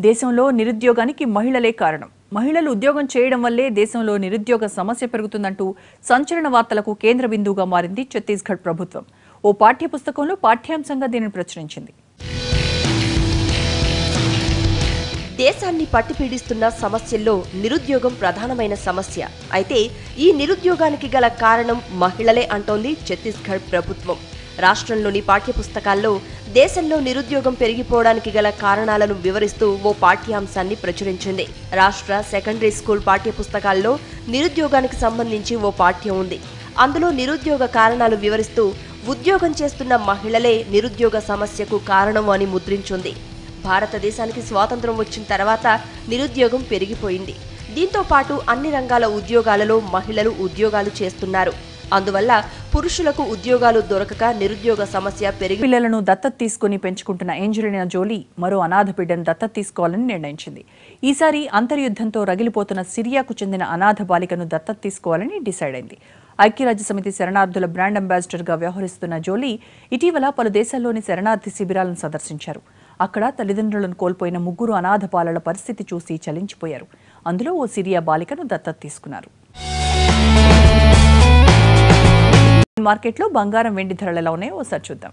దేశంలో నిరుద్యోగానికి మహిళలే కారణం. మహిళలు ఉద్యోగం చేయడం వల్లే దేశంలో నిరుద్యోగ సమస్య పెరుగుతుందంటూ సంచలన వార్తలకు కేంద్ర బిందువుగా మారింది ఛత్తీస్గఢ్ ప్రభుత్వం. ఓ పాఠ్యపుస్తకంలో పాఠ్యాంశంగా దీనిని ప్రచురించింది. దేశాన్ని పట్టిపీడిస్తున్న సమస్యల్లో నిరుద్యోగం ప్రధానమైన సమస్య. అయితే ఈ నిరుద్యోగానికి గల కారణం మహిళలే అంటోంది ఛత్తీస్గఢ్ ప్రభుత్వం. రాష్ట్రంలోని పాఠ్యపుస్తకాల్లో దేశంలో నిరుద్యోగం పెరిగిపోవడానికి గల కారణాలను వివరిస్తూ ఓ పాఠ్యాంశాన్ని ప్రచురించింది. రాష్ట్ర సెకండరీ స్కూల్ పాఠ్యపుస్తకాల్లో నిరుద్యోగానికి సంబంధించి ఓ పాఠ్యం ఉంది. అందులో నిరుద్యోగ కారణాలు వివరిస్తూ ఉద్యోగం చేస్తున్న మహిళలే నిరుద్యోగ సమస్యకు కారణం అని ముద్రించింది. భారతదేశానికి స్వాతంత్రం వచ్చిన తర్వాత నిరుద్యోగం పెరిగిపోయింది. దీంతో పాటు అన్ని రంగాల ఉద్యోగాలలో మహిళలు ఉద్యోగాలు చేస్తున్నారు. అందువల్ల పురుషులకు ఉద్యోగాలు దొరకక నిరుద్యోగ సమస్య పెరిగి పిల్లలను దత్తత తీసుకుని పెంచుకుంటున్న ఏంజెలినా జోలీ మరో అనాథ బిడ్డను దత్తత తీసుకోవాలని నిర్ణయించింది. ఈసారి అంతర్యుద్ధంతో రగిలిపోతున్న సిరియాకు చెందిన అనాథ బాలికను దత్తత తీసుకోవాలని డిసైడ్ అయింది. ఐక్యరాజ్యసమితి శరణార్థుల బ్రాండ్ అంబాసిడర్గా వ్యవహరిస్తున్న జోలీ ఇటీవల పలు దేశాల్లోని శరణార్థి శిబిరాలను సందర్శించారు. అక్కడ తల్లిదండ్రులను కోల్పోయిన 3 అనాథ బాలల పరిస్థితి చూసి చలించిపోయారు. అందులో ఓ సిరియా బాలికను దత్తత తీసుకున్నారు. మార్కెట్లో బంగారం వెండి ధరలు ఎలా ఉన్నాయో ఒకసారి చూద్దాం.